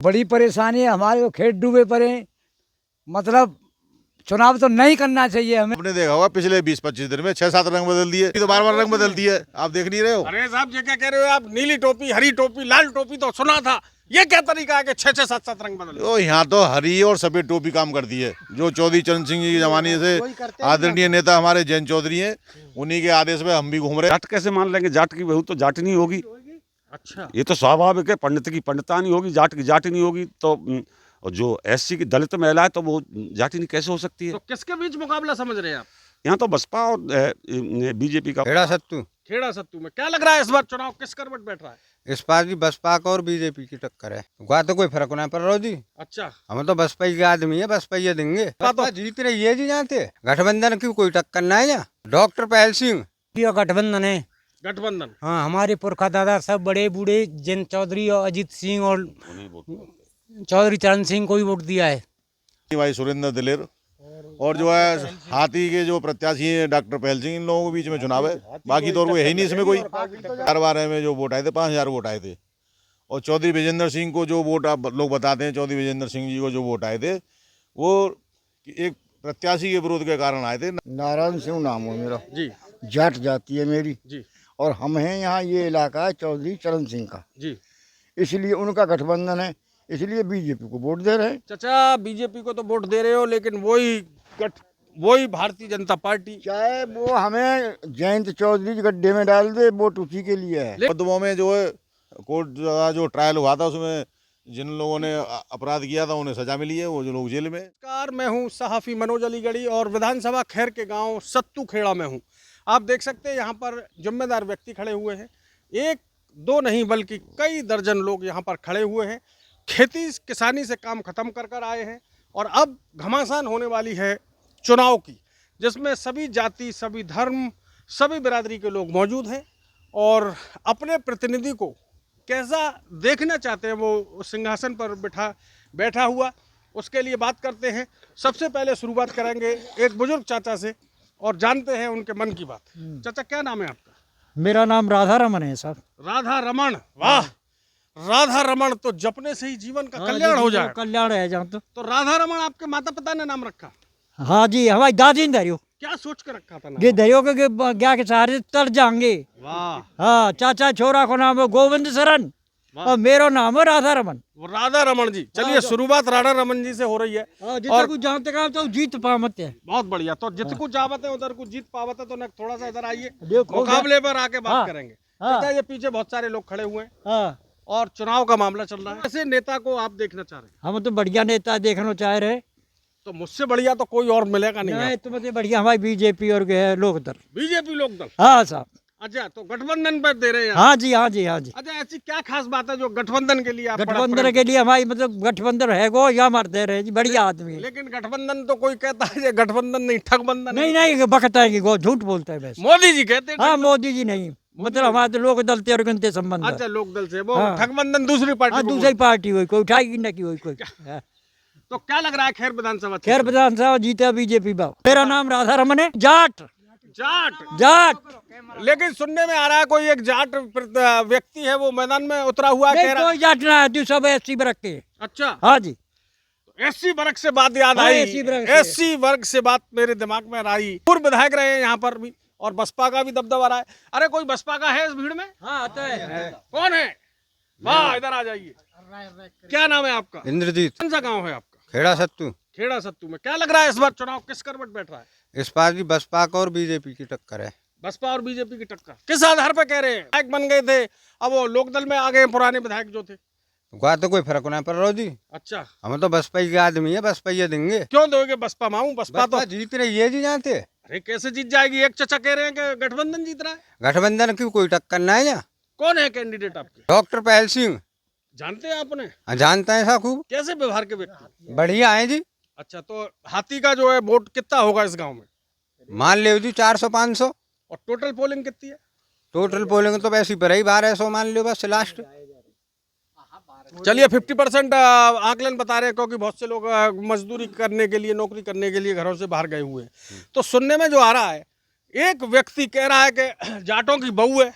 बड़ी परेशानी है हमारे को, खेत डूबे पड़े हैं। मतलब चुनाव तो नहीं करना चाहिए हमें। आपने देखा होगा पिछले 20-25 दिन में 6-7 रंग बदल दिए, तो बार-बार रंग बदल दिए, आप देख नहीं रहे हो? अरे साहब ये क्या कह रहे हो आप? नीली टोपी, हरी टोपी, लाल टोपी तो सुना था, ये क्या तरीका है कि 6-6, 7-7 रंग बदल? तो यहाँ तो हरी और सफेद टोपी काम करती है। जो चौधरी चरण सिंह जी के जमाने से आदरणीय नेता हमारे जैन चौधरी हैं, उन्हीं के आदेश में हम भी घूम रहे हैं। जाट कैसे मान लेंगे? जाट की बहू तो जाटनी होगी। अच्छा, ये तो स्वाभाविक है, पंडित की पंडितानी होगी, जाट की जाटनी होगी। तो और जो एससी की दलित महिला है तो वो जाटनी कैसे हो सकती है? तो किसके बीच मुकाबला समझ रहे हैं आप? यहाँ तो बसपा और बीजेपी का। खेड़ा सत्तू। खेड़ा सत्तू में क्या लग रहा है इस बार चुनाव किस करवट बैठ रहा है? इस बार भी बसपा का और बीजेपी की टक्कर है। वहाँ तो कोई फर्क नहीं पड़ रहा जी। अच्छा, हम तो बसपा ही के आदमी है, बसपा ही देंगे। बसपा जीत रही है जी। जानते गठबंधन की कोई टक्कर नहीं है। डॉक्टर पहल सिंह गठबंधन है। गठबंधन। हाँ, हमारे पुरखा दादा सब बड़े बूढ़े जैन चौधरी और अजीत सिंह और चौधरी चरण सिंह को ही वोट दिया है। भाई सुरेंद्र दिलेर और जो है हाथी के जो प्रत्याशी हैं डॉक्टर पहल सिंह, इन लोगों के बीच में चुनाव है। बाकी तो और कोई है ही नहीं इसमें कोई। 4 में जो वोट आए थे 5,000 वोट आए थे। और चौधरी विजेंद्र सिंह को जो वोट आप लोग बताते हैं, चौधरी विजेंद्र सिंह जी को जो वोट आए थे वो एक प्रत्याशी के विरोध के कारण आए थे। नारायण सिंह नाम है मेरा जी जाट जाती है मेरी जी और हम हैं यहाँ, ये इलाका है चौधरी चरण सिंह का, जी। इसलिए उनका गठबंधन है, इसलिए बीजेपी को वोट दे रहे हैं। चाचा बीजेपी को तो वोट दे रहे हो, लेकिन वही भारतीय जनता पार्टी, चाहे वो हमें जयंत चौधरी गड्ढे में डाल दे, वोट उसी के लिए है। मुकदमों में जो है कोर्ट का जो ट्रायल हुआ था उसमें जिन लोगों ने अपराध किया था उन्हें सजा मिली है, वो जो लोग जेल में। नमस्कार, मैं हूं सहाफ़ी मनोज अलीगढ़ी और विधानसभा खैर के गांव सत्तू खेड़ा में हूं। आप देख सकते हैं यहाँ पर जिम्मेदार व्यक्ति खड़े हुए हैं। एक दो नहीं बल्कि कई दर्जन लोग यहाँ पर खड़े हुए हैं। खेती किसानी से काम खत्म कर कर आए हैं और अब घमासान होने वाली है चुनाव की, जिसमें सभी जाति, सभी धर्म, सभी बिरादरी के लोग मौजूद हैं और अपने प्रतिनिधि को कैसा देखना चाहते हैं वो सिंहासन पर बैठा हुआ, उसके लिए बात करते हैं। सबसे पहले शुरुआत करेंगे एक बुजुर्ग चाचा से और जानते हैं उनके मन की बात। चाचा क्या नाम है आपका? मेरा नाम राधा रमन है साहब। राधा रमन, वाह! राधा रमन तो जपने से ही जीवन का कल्याण हो जाए। कल्याण है जहाँ तो राधा रमन आपके माता पिता ने नाम रखा? हाँ जी, हमारी दादी ने धरियो क्या सोच कर रखा था नाम? ये धरियो के क्या के सहारे तर जाएंगे। वाह, हाँ, चाचा छोरा को नाम है गोविंद शरण और मेरा नाम है राधा रमन। वो राधा रमन जी। चलिए शुरुआत राधा रमन जी से हो रही है। और कुछ जानते काम तो जीत पामत है। बहुत बढ़िया। तो जित कुछ जावत है उधर कुछ जीत पावत है, तो न थोड़ा सा इधर आइए, देखो, मुकाबले पर आके बात हाँ, करेंगे। हाँ। चाचा ये पीछे बहुत सारे लोग खड़े हुए हैं हाँ, और चुनाव का मामला चल रहा है। ऐसे नेता को आप देखना चाह रहे हैं? हम तो बढ़िया नेता देखना चाह रहे। तो मुझसे बढ़िया तो कोई और मिलेगा नहीं। नहीं, तो मतलब बढ़िया हमारी बीजेपी और लोकदल। बीजेपी लोकदल। हाँ साहब। अच्छा, तो गठबंधन पर दे रहे हैं? हाँ जी, हाँ जी, हाँ जी। अच्छा, ऐसी क्या खास बात है जो गठबंधन के लिए आप गठबंधन के लिए हमारी मतलब गठबंधन है वो या मरते रहे जी, बढ़िया आदमी है। लेकिन गठबंधन तो कोई कहता है ये गठबंधन नहीं, ठगबंधन है। नहीं नहीं, बकता है कि वो झूठ बोलता है वैसे। मोदी जी कहते हैं। हाँ, मोदी जी नहीं, मतलब हमारे तो लोक दल ते और गणते संबंध है। अच्छा, लोकदल से वो हाँ। ठगबंधन दूसरी पार्टी हाँ, को दूसरी पार्टी हुई, कोई उठाएगी न की हुई कोई। हाँ। तो क्या लग रहा है खैर विधानसभा? खैर विधानसभा जीते बीजेपी बाबू। मेरा नाम राधा रमन है। जाट जाट। जाट। लेकिन सुनने में आ रहा है कोई एक जाट व्यक्ति है वो मैदान में उतरा हुआ नहीं, कह रहा। कोई जाट ना है, तू सब एससी वर्ग के। अच्छा, हाँ जी। एससी वर्ग से बात याद हाँ, आई। SC वर्ग से। एससी वर्ग से बात मेरे दिमाग में आई। पूर्व विधायक रहे हैं यहाँ पर भी और बसपा का भी दबदबा रहा है। अरे कोई बसपा का है इस भीड़ में? हाँ, आता है। कौन है? वाह, इधर आ जाइए। क्या नाम है आपका? इंद्रजीत। कौन सा गाँव है आपका? खेड़ा सत्तू। खेड़ा सत्तू में क्या लग रहा है इस बार चुनाव किस करवट बैठ रहा है? इस बार भी बसपा का और बीजेपी की टक्कर है। बसपा और बीजेपी की टक्कर किस आधार पर कह रहे हैं? विधायक बन गए थे, अब वो लोकदल में आ गए पुराने विधायक जो थे। वहाँ तो कोई फर्क नहीं पड़ रहा जी। अच्छा, हम तो बसपा ही के आदमी है, बसपा ही देंगे। क्यों दोगे बसपा माऊ? बसपा तो बसपा जीत रही है जी। जानते अरे कैसे जीत जाएगी? एक चचा कह रहे हैं कि गठबंधन जीत रहा है। गठबंधन की कोई टक्कर नहीं है। कौन है कैंडिडेट आपके? डॉक्टर पहल सिंह। जानते हैं आपने? हाँ, जानते हैं साहब खूब। कैसे व्यवहार के व्यक्ति? बढ़िया है जी। अच्छा, तो हाथी का जो है वोट कितना होगा इस गांव में? मान ले जी 400-500। और टोटल पोलिंग कितनी है? टोटल पोलिंग तो वैसी पर ही 1200 मान लो बस लास्ट। चलिए 50% आकलन बता रहे हैं, क्योंकि बहुत से लोग मजदूरी करने के लिए, नौकरी करने के लिए घरों से बाहर गए हुए हैं। तो सुनने में जो आ रहा है, एक व्यक्ति कह रहा है कि जाटों की बहू है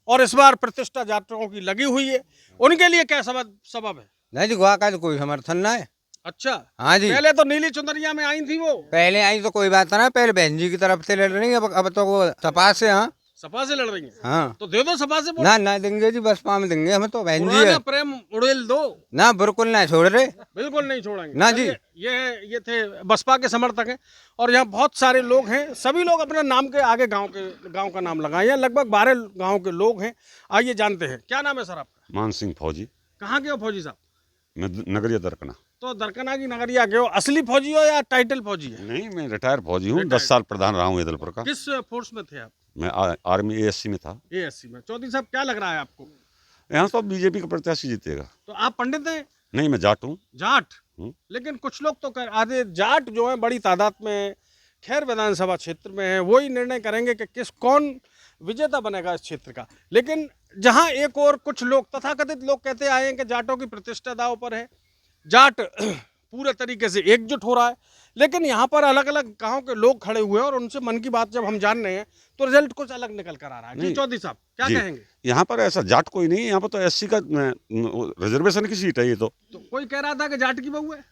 और इस बार प्रतिष्ठा जाटों की लगी हुई है, उनके लिए क्या सबब है? नहीं जी, गोवा का तो कोई समर्थन ना है। अच्छा, हाँ जी, पहले तो नीली चुनरिया में आई थी वो, पहले आई तो कोई बात ना, पहले बहन जी की तरफ से लड़ रही है, अब तो वो सपा से। हाँ सपा से लड़ रही है। हाँ, तो दे दो सपा से वोट। ना देंगे जी, बसपा में देंगे हमें तो, बहन जी पुराना है प्रेम उड़ेल दो। ना, बिल्कुल ना छोड़ रहे। बिल्कुल नहीं छोड़ेंगे ना जी। ये थे बसपा के समर्थक हैं और यहाँ बहुत सारे लोग हैं। सभी लोग अपने नाम के आगे गांव का नाम लगाए हैं। लगभग 12 गांव के लोग हैं। आइए जानते हैं, क्या नाम है सर आपका? मान सिंह फौजी। कहाँ के हो फौजी साहब? मैं नगरिया दरकना। तो दरकना की नगरिया के हो। असली फौजी हो या टाइटल फौजी है? नहीं, मैं रिटायर फौजी हूँ, 10 साल प्रधान रहा हूँ ईदलपुर का। किस फोर्स में थे आप? मैं आर्मी ASC में था। ASC में। चौधरी साहब क्या लग रहा है आपको? यहाँ तो बीजेपी का प्रत्याशी जीतेगा। तो आप पंडित हैं? नहीं, मैं जाट हूँ। जाट? हूँ। लेकिन कुछ लोग तो आधे जाट जो है बड़ी तादाद में खैर विधानसभा क्षेत्र में है, वही निर्णय करेंगे कि कौन विजेता बनेगा इस क्षेत्र का। लेकिन जहां एक और कुछ लोग तथाकथित लोग कहते आए हैं कि जाटों की प्रतिष्ठा दांव पर है, जाट पूरे तरीके से एकजुट हो रहा है। लेकिन यहाँ पर अलग अलग गांव के लोग खड़े हुए हैं और उनसे मन की बात जब हम जान रहे हैं तो रिजल्ट कुछ अलग निकल कर आ रहा है। जी नहीं। चौधरी साहब क्या जी। कहेंगे? यहाँ पर ऐसा जाट कोई नहीं है, यहाँ पर तो SC का रिजर्वेशन की सीट है ये तो। कोई कह रहा था कि जाट की बहू है।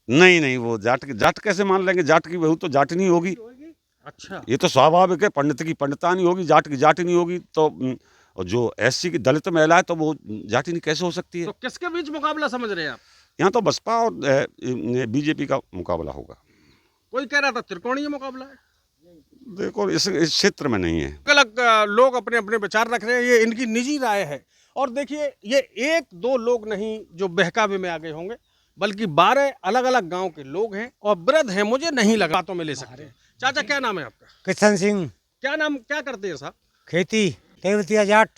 नहीं, वो जाट कैसे मान लेंगे? जाट की बहू तो जाट नहीं होगी। अच्छा, ये तो स्वाभाविक है, पंडित की पंडितानी होगी, जाट की जाट नहीं होगी। तो और जो SC की दलित महिला है तो वो जाटिनी कैसे हो सकती है? तो किसके बीच मुकाबला समझ रहे हैं आप? यहाँ तो बसपा और बीजेपी का मुकाबला होगा। कोई कह रहा था त्रिकोणीय मुकाबला है। देखो, इस क्षेत्र में नहीं है। अलग लोग अपने अपने विचार रख रहे हैं, ये इनकी निजी राय है। और देखिए, ये 1-2 लोग नहीं जो बहकावे में आ गए होंगे, बल्कि 12 अलग अलग गांव के लोग हैं और वृद्ध हैं। मुझे नहीं लगा बातों में ले सकते हैं। चाचा क्या नाम है आपका? किशन सिंह। क्या करते हैं साहब? खेती। तेवतिया जाट।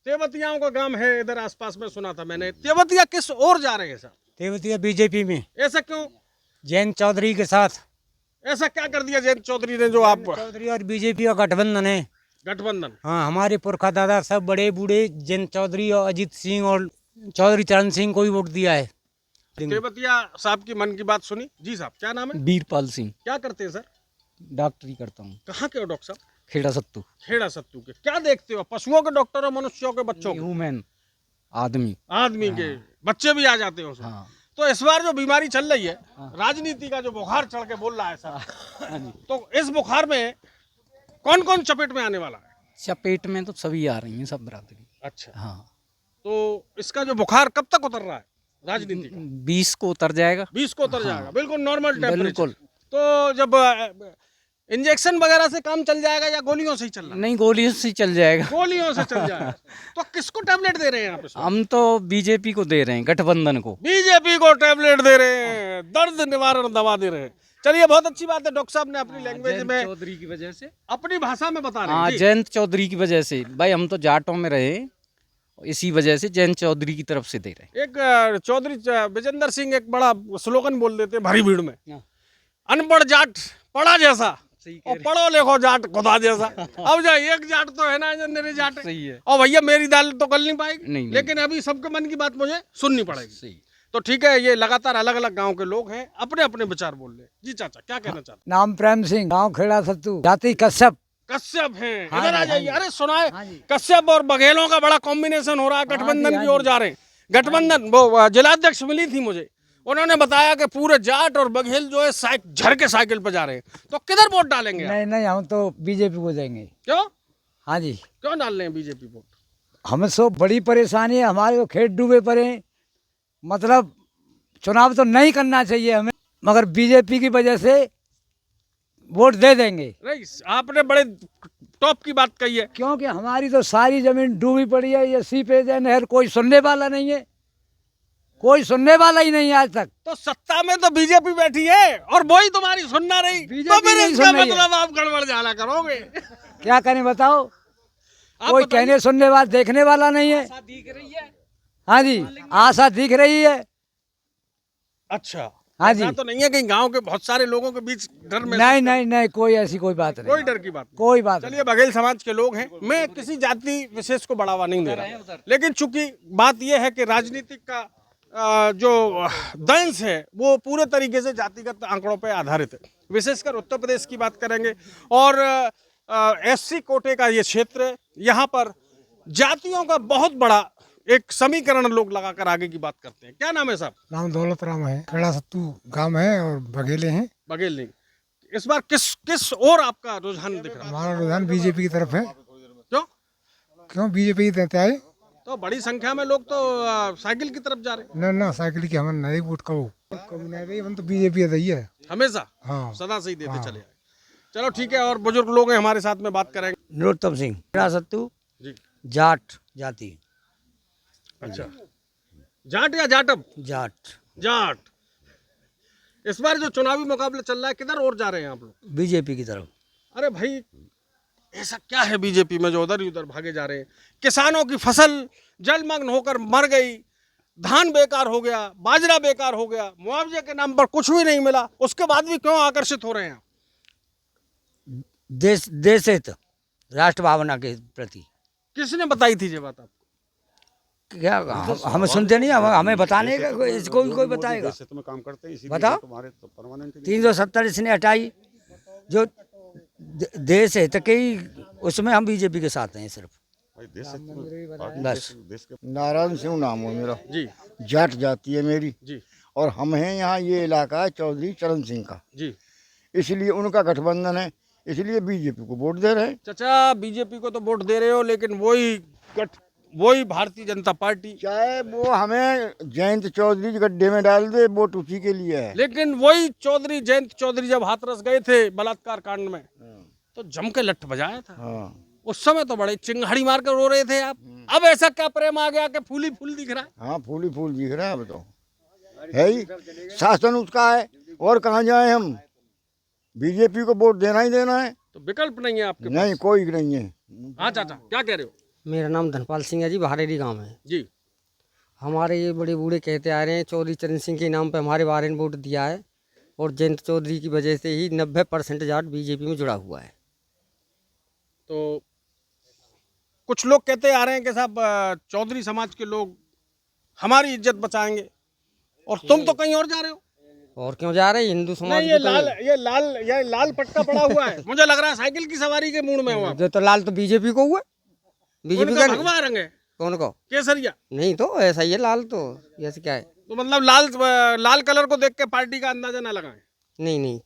तेवतियाओं का काम है इधर आसपास में, सुना था मैंने। तेवतिया किस ओर जा रहे हैं साहब? तेवतिया बीजेपी में। ऐसा क्यों? जयंत चौधरी के साथ। ऐसा क्या कर दिया जयंत चौधरी ने जो आप? चौधरी और बीजेपी का गठबंधन है। गठबंधन? हाँ, हमारे पुरखा दादा सब बड़े बूढ़े जयंत चौधरी और अजीत सिंह और चौधरी चरण सिंह को ही वोट दिया है। तेवतिया साहब की मन की बात सुनी। जी साहब क्या नाम है? वीरपाल सिंह। क्या करते हैं सर? डॉक्टरी करता हूँ। कहाँ के हो डॉक्टर साहब? खेड़ा सत्तू। खेड़ा सत्तू के। क्या देखते हो, पशुओं के डॉक्टर हो, मनुष्यों के, बच्चों के? ह्यूमन आदमी के बच्चे भी आ जाते हो उसमें। हाँ। तो इस बार जो बीमारी चल रही है, राजनीति का जो बुखार चढ़ के बोल रहा है सर, तो इस बुखार में कौन कौन चपेट में आने वाला है? चपेट में तो सभी आ रही हैं, सब बरादरी। अच्छा, हाँ, तो इसका जो बुखार कब तक उतर रहा है राजनीति का? 20 को उतर जाएगा। 20 को उतर जाएगा, बिल्कुल नॉर्मल टेम्परेचर। बिल्कुल। तो जब इंजेक्शन वगैरह से काम चल जाएगा या गोलियों से ही चल रहा है? नहीं, गोलियों से चल जाएगा। गोलियों से चल जाएगा। तो किसको टैबलेट दे रहे हैं आप इसमें? हम तो बीजेपी को दे रहे हैं, गठबंधन को। बीजेपी को टैबलेट दे रहे हैं, दर्द निवारण दवा दे रहे हैं। चलिए, बहुत अच्छी बात है। डॉक्टर साहब ने अपनी लैंग्वेज में, चौधरी की वजह से, अपनी भाषा में बता रहे हाँ, हैं। जयंत चौधरी की वजह से। भाई हम तो जाटों में रहे, इसी वजह से जयंत चौधरी की तरफ से दे रहे हैं। एक चौधरी विजेंद्र सिंह एक बड़ा स्लोगन बोल देते हैं भरी भीड़ में, अनपढ़ जाट पढ़ा जैसा और पढ़ो लिखो जाट खुदा जैसा। अब जो एक जाट तो है ना, मेरे जाट सही है। और भैया मेरी दाल तो गल नहीं पाएगी। नहीं। लेकिन अभी सबके मन की बात मुझे सुननी पड़ेगी। सही। तो ठीक है, ये लगातार अलग अलग गांव के लोग हैं, अपने अपने विचार बोल रहे हैं। जी चाचा क्या कहना चाहते? नाम प्रेम सिंह, गांव खेड़ा सत्तू, जाति कश्यप। कश्यप हैं, हाँ इधर आ जी, जाइए। हाँ अरे सुनाए, हाँ जी। कश्यप और बघेलों का बड़ा कॉम्बिनेशन हो रहा है, गठबंधन हाँ की जी। ओर जा रहे हैं। गठबंधन, वो जिलाध्यक्ष मिली थी मुझे, उन्होंने बताया कि पूरे जाट और बघेल जो है झर के साइकिल पर जा रहे हैं। तो किधर वोट डालेंगे आप? नहीं, हम तो बीजेपी को देंगे। क्यों? हाँ जी, क्यों डाल रहे हैं बीजेपी वोट? हमें सो बड़ी परेशानी है, हमारे को खेत डूबे पड़े हैं। मतलब चुनाव तो नहीं करना चाहिए हमें, मगर बीजेपी की वजह से वोट दे देंगे। नहीं, आपने बड़े टॉप की बात कही है। क्योंकि हमारी तो सारी जमीन डूबी पड़ी है, ये सीपेज है, नहर, कोई सुनने वाला नहीं है, कोई सुनने वाला ही नहीं है आज तक। तो सत्ता में तो बीजेपी बैठी है और वही तुम्हारी सुनना रही, तो फिर नहीं इसका सुन रही है। मतलब आप गड़बड़ झाला करोगे। क्या करें बताओ, आप कोई बताइए। कहने सुनने वाला देखने वाला नहीं है। हाँ जी, आशा दिख रही है। अच्छा, हाँ जी। ऐसा तो नहीं है कहीं गांव के बहुत सारे लोगों के बीच डर में? नहीं, कोई ऐसी कोई बात नहीं, कोई डर की बात नहीं। कोई बात नहीं। चलिए, बघेल समाज के लोग हैं, मैं किसी जाति विशेष को बढ़ावा नहीं दे रहा, लेकिन चूंकि बात यह है कि राजनीतिक का जो दंश है वो पूरे तरीके से जातिगत आंकड़ों पर आधारित है। विशेषकर उत्तर प्रदेश की बात करेंगे और SC कोटे का ये क्षेत्र, यहाँ पर जातियों का बहुत बड़ा एक समीकरण लोग लगाकर आगे की बात करते हैं। क्या नाम है साहब? नाम दौलत राम है, खेड़ा सत्तू गांव है और बघेले हैं। बघेल नहीं। इस बार किस और आपका रुझान दिख रहा है? हमारा रुझान बीजेपी की तरफ है। क्यों? क्यों बीजेपी की देते आए? तो बड़ी संख्या में लोग तो साइकिल की तरफ जा रहे हैं। ना ना साइकिल की हमें नहीं वोट करो, कभी नहीं रही, हम तो बीजेपी रही है हमेशा हाँ। सदा से ही देते चले आए। चलो ठीक है, और बुजुर्ग लोग हैं हमारे साथ में, बात करेंगे। नरोत्तम सिंह, खेड़ा सत्तू, जी। जाट जाति, अच्छा, जाट या जाटब? जाट। जाट। इस बार जो चुनावी मुकाबला चल रहा है, किधर और जा रहे हैं आप लोग? बीजेपी की तरफ। अरे भाई, ऐसा क्या है बीजेपी में जो उधर ही उधर भागे जा रहे हैं? किसानों की फसल जलमग्न होकर मर गई, धान बेकार हो गया, बाजरा बेकार हो गया, मुआवजे के नाम पर कुछ भी नहीं मिला, उसके बाद भी क्यों आकर्षित हो रहे हैं आप? देश हित, राष्ट्र भावना के प्रति। किसने बताई थी ये बात आपको? क्या हमें सुनते नहीं, हमें बताने का कोई बताएगा। में काम करते हैं इसीलिए बताओ। तुम्हारे तो परमानेंट 370 इसने हटाई, जो देश हित के ही, उसमें हम बीजेपी के साथ हैं सिर्फ। बस। नारायण सिंह नाम है मेरा जी जाट जाती है मेरी जी और हम हैं यहाँ, ये इलाका है चौधरी चरण सिंह का, जी। इसलिए उनका गठबंधन है, इसलिए बीजेपी को वोट दे रहे हैं। चाचा, बीजेपी को तो वोट दे रहे हो, लेकिन वही भारतीय जनता पार्टी, चाहे वो हमें जयंत चौधरी गड्ढे में डाल दे, वोट उसी के लिए है। लेकिन वही चौधरी, जयंत चौधरी जब हाथरस गए थे बलात्कार कांड में, तो जम के लठ बजाया था। हाँ। उस समय तो बड़े चिंगाड़ी मार कर रो रहे थे आप। अब ऐसा क्या प्रेम आ गया कि फूल ही फूल दिख रहा है? हाँ, फूल ही फूल दिख रहा है अब तो, है ही शासन उसका है, और कहाँ जाए हम? बीजेपी को वोट देना ही देना है, तो विकल्प नहीं है आपके नहीं पास? कोई नहीं है। हाँ चाचा, क्या कह रहे हो? मेरा नाम धनपाल सिंह है जी, बहारेरी गांव है जी। हमारे। ये बड़े बूढ़े कहते आ रहे हैं चौधरी चरण सिंह के नाम पे हमारे बारे में वोट दिया है, और जयंत चौधरी की वजह से ही 90% जाट बीजेपी में जुड़ा हुआ है। तो कुछ लोग कहते आ रहे हैं कि साहब चौधरी समाज के लोग हमारी इज्जत बचाएंगे, और तुम तो कहीं और जा रहे हो। और क्यों जा रहे हैं? हिंदू समाज नहीं, ये लाल पट्टा पड़ा हुआ है, मुझे लग रहा है साइकिल की सवारी के मूड में हो आप। जो तो लाल तो बीजेपी को हुआ, बीजेपी उनका का भगवा रंग है। कौन को? केसरिया। नहीं तो ऐसा ही है लाल, तो ऐसे क्या है? तो मतलब लाल कलर को देख के पार्टी का अंदाजा ना लगाएं। नहीं,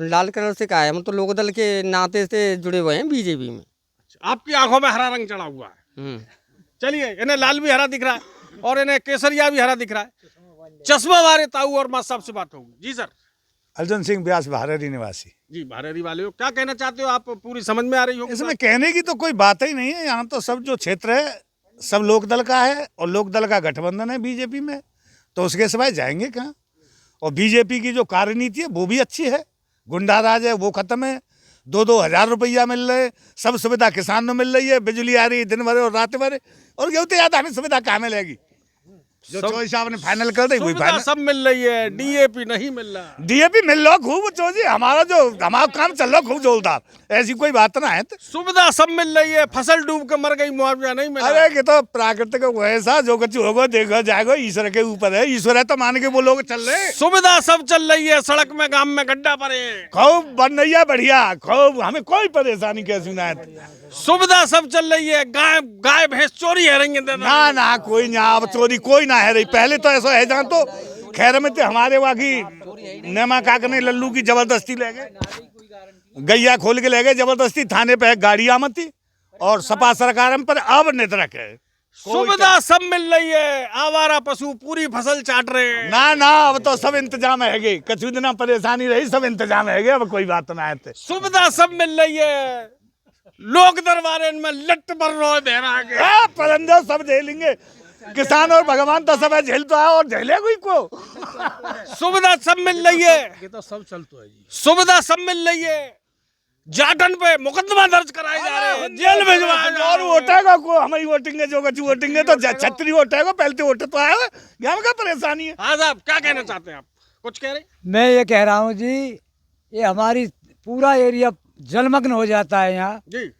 लाल कलर से क्या है? हम तो लोकदल के नाते से जुड़े हुए हैं बीजेपी में। आपकी आंखों में हरा रंग चढ़ा हुआ है। चलिए, इन्हें लाल भी हरा दिख रहा है और इन्हें केसरिया भी हरा दिख रहा है। चश्मा वाले ताऊ और माँ साहब से बात होगी। जी सर। अर्जुन सिंह व्यास, बहारेरी निवासी। जी, बहारेरी वाले हो, क्या कहना चाहते हो आप? पूरी समझ में आ रही होगी? इसमें कहने की तो कोई बात ही नहीं है। यहाँ तो सब जो क्षेत्र है सब लोकदल का है, और लोकदल का गठबंधन है बीजेपी में, तो उसके सिवाय जाएंगे कहाँ? और बीजेपी की जो कार्यनीति है वो भी अच्छी है, गुंडा राज है वो खत्म है, 2-2 हज़ार रुपया मिल रहे, सब सुविधा किसान को मिल रही है, बिजली आ रही है दिन भर और रात भर, और ये तो याद हमें सुविधा कहाँ मिलेगी? जो चौधरी साहब ने फाइनल कर दी वही फाइनल। सब मिल रही है, डीएपी नहीं मिल रहा। डीएपी मिल लो खूब चौधरी, हमारा काम चल रहा खूब जोरदार, ऐसी कोई बात ना है। सुविधा सब मिल रही है, फसल डूब के मर गई, मुआवजा नहीं मिला। अरे कि तो प्राकृतिक वैसा जो कुछ होगा देखा जाएगा, ईश्वर के ऊपर है, ईश्वर है तो मान के वो लोग चल रहे। सुविधा सब चल रही है, सड़क में गांव में गड्ढा पड़े हैं, खूब बन रही है बढ़िया, खूब हमें कोई परेशानी कैसी ना है। सुविधा सब चल रही है, गाय भैंस चोरी है रही है। ना कोई ना, अब चोरी कोई ना है रही। पहले तो ऐसा है जहाँ तो खैर में तो हमारे वहाँ की नेमा काका ने लल्लू की जबरदस्ती ले गए, गैया खोल के ले गए जबरदस्ती, थाने पे गाड़ी आमद थी और सपा सरकार पर अब नितरक है। सुविधा सब मिल रही है, आवारा पशु पूरी फसल चाट रहे हैं। ना अब तो सब इंतजाम है, कछु दिन परेशानी रही, सब इंतजाम है, अब कोई बात ना है। सुविधा सब मिल रही है, लोक दरबार में लट पर रो दे रहा है, परंजा सब झेलेंगे, किसान और भगवान तो सब झेल तो है और झेले कोई को। सुविधा सब मिल रही है, ये तो सब चलता है जी। सुविधा सब मिल रही है, जाटन पे मुकदमा दर्ज कराए जा रहे हैं, जेल भिजवाए जा और रहे हैं। वोटेगा को हमारी वोटिंग जो कछु वोटिंग तो छतरी वोटेगा, पहले वोट तो आया, यहाँ का परेशानी है। हाँ साहब, क्या कहना चाहते हैं आप? कुछ कह रहे? मैं ये कह रहा हूँ जी, ये हमारी पूरा एरिया जलमग्न हो जाता है यहाँ जी।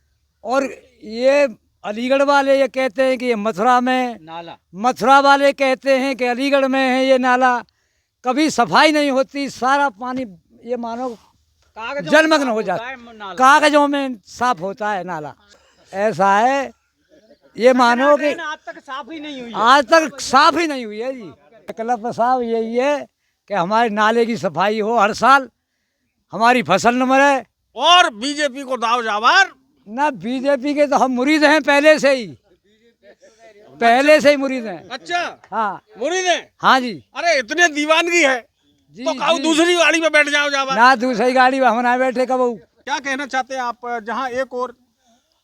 और ये अलीगढ़ वाले ये कहते हैं कि ये मथुरा में नाला, मथुरा वाले कहते हैं कि अलीगढ़ में है ये नाला, कभी सफाई नहीं होती, सारा पानी ये मानो जलमग्न हो जाता है, कागजों में साफ होता है नाला। ऐसा है ये मानो कि आज तक साफ ही नहीं हुई है। आज तक साफ ही नहीं हुई है जी। कलप साहब यही है कि हमारे नाले की सफाई हो हर साल, हमारी फसल न मरे। और बीजेपी को दाव जावार ना बीजेपी के तो हम मुरीद हैं पहले से ही, पहले से ही मुरीद हैं। अच्छा, हाँ मुरीद है। हाँ जी। अरे इतने दीवानगी है जी, तो काऊ जी। दूसरी गाड़ी में बैठ जाओ जावा। ना दूसरी गाड़ी में हम ना बैठे कबू। क्या कहना चाहते हैं आप, जहां एक और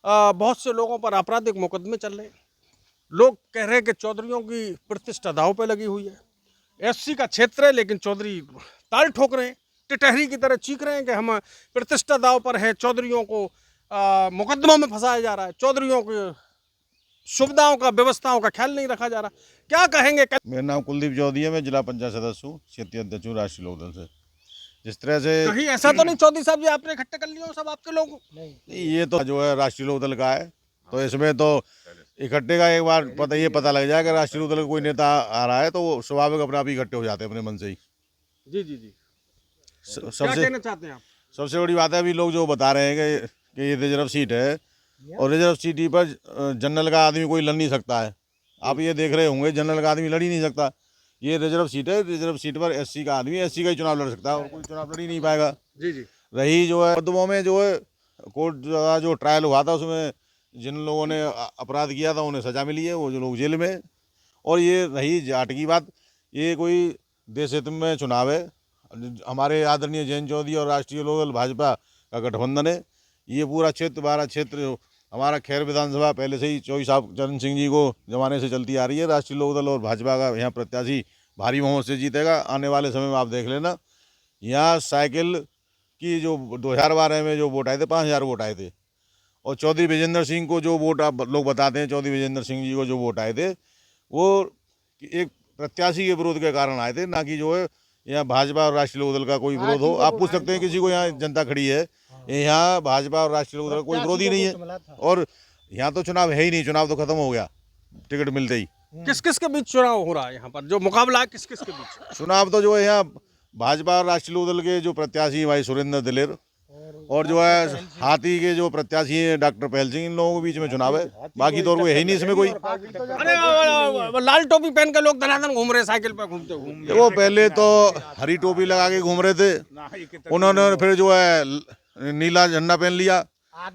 बहुत से लोगों पर आपराधिक मुकदमे चल रहे हैं, लोग कह रहे हैं कि चौधरियों की प्रतिष्ठा दांव पे लगी हुई है। एससी का क्षेत्र है लेकिन चौधरी ताल ठोक रहे हैं, टिटहरी की तरह चीख रहे हैं कि हम प्रतिष्ठा दांव पर है, चौधरियों को मुकदमों में फंसाया जा रहा है, चौधरियों की सुविधाओं का, व्यवस्थाओं का ख्याल नहीं रखा जा रहा। क्या कहेंगे? मेरा नाम कुलदीप चौधरी है, मैं जिला पंचायत सदस्य हूँ, क्षेत्रीय अध्यक्ष हूँ राष्ट्रीय लोकदल से। जिस तरह से कहीं ऐसा तो नहीं चौधरी साहब जी आपने इकट्ठे कर लिया हो सब आपके लोग? ये तो जो है राष्ट्रीय लोकदल का है, तो इसमें तो इकट्ठे का एक बार ये पता लग जाए कि राष्ट्रीय लोकदल का कोई नेता आ रहा है तो वो स्वाभाविक अपने आप ही इकट्ठे हो जाते हैं अपने मन से ही। जी जी जी। क्या सबसे कहना चाहते हैं आप? सबसे बड़ी बात है, अभी लोग जो बता रहे हैं कि ये रिजर्व सीट है और रिजर्व सीट पर जनरल का आदमी कोई लड़ नहीं सकता है। आप ये देख रहे होंगे जनरल का आदमी लड़ ही नहीं सकता। ये रिजर्व सीट है, रिजर्व सीट पर एससी का आदमी एससी का ही चुनाव लड़ सकता है और कोई चुनाव लड़ ही नहीं पाएगा। जी जी। रही जो है मुकदमों में जो है कोर्ट जो ट्रायल हुआ था उसमें जिन लोगों ने अपराध किया था उन्हें सजा मिली है, वो जो लोग जेल में। और ये रही जाट की बात, ये कोई देश हित में चुनाव है। हमारे आदरणीय जयंत चौधरी और राष्ट्रीय लोकदल भाजपा का गठबंधन है। ये पूरा क्षेत्र 12 क्षेत्र हमारा खैर विधानसभा पहले से ही चौधरी साहब चरण सिंह जी को जमाने से चलती आ रही है। राष्ट्रीय लोकदल और भाजपा का यहाँ प्रत्याशी भारी बहुमत से जीतेगा। आने वाले समय में आप देख लेना, यहाँ साइकिल की जो 2012 में जो वोट आए थे 5000 वोट आए थे, और चौधरी विजेंद्र सिंह को जो वोट आप लोग बताते हैं, चौधरी विजेंद्र सिंह जी को जो वोट आए थे वो एक प्रत्याशी के विरोध के कारण आए थे, ना कि जो है यहाँ भाजपा और राष्ट्रीय लोकदल का कोई विरोध हो। आप पूछ सकते हैं किसी को, यहाँ जनता खड़ी है, यहाँ भाजपा और राष्ट्रीय लोकदल का कोई विरोध ही नहीं है। और यहाँ तो चुनाव है ही नहीं, चुनाव तो खत्म हो गया टिकट मिलते ही। किस किस के बीच चुनाव हो रहा है यहाँ पर, जो मुकाबला है किस किस के बीच? चुनाव तो जो है यहाँ भाजपा और राष्ट्रीय लोकदल के जो प्रत्याशी भाई सुरेंद्र दिलेर और जो है हाथी के जो प्रत्याशी हैं डॉक्टर पहल सिंह, इन लोगों के बीच में चुनाव है। बाकी तो और कोई है ही नहीं इसमें कोई। अरे लाल टोपी पहन के लोग धनाधन घूम रहे, साइकिल पे घूमते वो पहले तो हरी टोपी लगा के घूम रहे थे, उन्होंने फिर जो है नीला झंडा पहन लिया,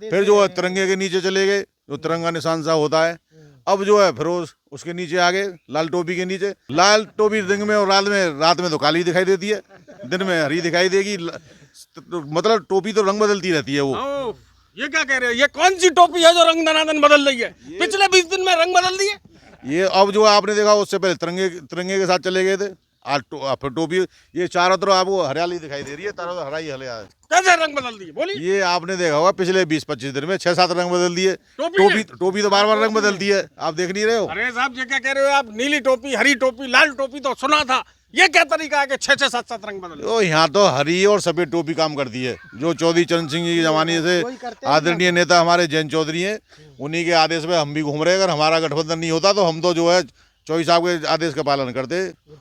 फिर जो है तिरंगे के नीचे चले गए, जो तिरंगा निशान सा होता है। अब जो है फिर उसके नीचे आ गए लाल टोपी के नीचे। लाल टोपी दिन में और रात में तो काली दिखाई देती है, दिन में हरी दिखाई देगी। मतलब टोपी तो रंग बदलती रहती है वो। ये क्या कह रहे हैं? ये कौन सी टोपी है जो रंग दनादन बदल रही है? पिछले 20 दिन में रंग बदल दिए। ये अब जो आपने देखा उससे पहले तिरंगे के साथ चले गए थे, आज फिर टोपी। ये चारों तरफ आपको हरियाली दिखाई दे रही है, चारों तरफ हराई हरियाली। कैसे रंग बदल दिए बोलिए? ये आपने देखा होगा पिछले 20-25 दिन में 6-7 रंग बदल दिए। टोपी तो बार रंग बदलती है, आप देख नहीं रहे हो? अरे साहब ये क्या कह रहे हो आप? नीली टोपी, हरी टोपी, लाल टोपी तो सुना था, ये क्या तरीका है कि 6-6, 7-7 रंग बदल? तो यहाँ तो हरी और सफेद टोपी काम करती है। जो चौधरी चरण सिंह जी के जमाने से आदरणीय नेता हमारे जयंत चौधरी हैं, उन्हीं के आदेश में हम भी घूम रहे हैं। अगर हमारा गठबंधन नहीं होता तो हम तो जो है चौधरी साहब के आदेश का पालन करते।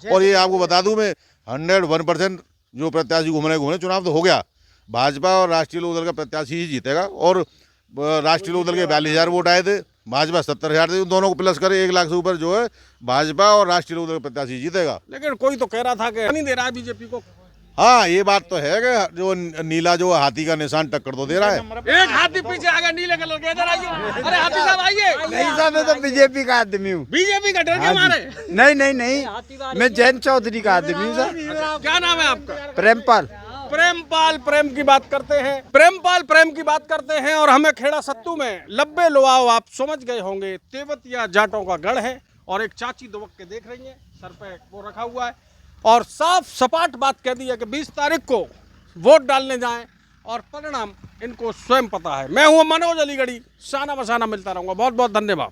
और ये आपको बता दूं, मैं 101% जो प्रत्याशी घूम रहे, चुनाव तो हो गया, भाजपा और राष्ट्रीय लोकदल का प्रत्याशी ही जीतेगा। और राष्ट्रीय लोकदल के 42,000 वोट आए थे, भाजपा 70,000 थे, उन दोनों को प्लस करे 1 लाख से ऊपर जो है भाजपा और राष्ट्रीय लोकदल का प्रत्याशी जीतेगा। लेकिन कोई तो कह रहा था कि नहीं दे रहा है बीजेपी को। हाँ, ये बात तो है कि जो नीला जो हाथी का निशान टक्कर तो दे रहा है। एक हाथी पीछे आ गया नीले कलर के, इधर आइए। अरे हाथी साहब आइए। नहीं साहब, मैं तो बीजेपी का आदमी हूँ। बीजेपी का डर के मारे? नहीं, मैं जयंत चौधरी का आदमी हूँ सर। क्या नाम है आपका? प्रेमपाल। प्रेम की बात करते हैं, प्रेम की बात करते हैं। और हमें खेड़ा सत्तू में लब्बे लुआओ, आप समझ गए होंगे, तेवतिया जाटों का गढ़ है। और एक चाची दुबक के देख रही है, सर पे वो रखा हुआ है, और साफ सपाट बात कह दी है कि 20 तारीख को वोट डालने जाएं और परिणाम इनको स्वयं पता है। मैं हूं मनोज अलीगढ़ी, शाना बसाना मिलता रहूंगा। बहुत बहुत धन्यवाद।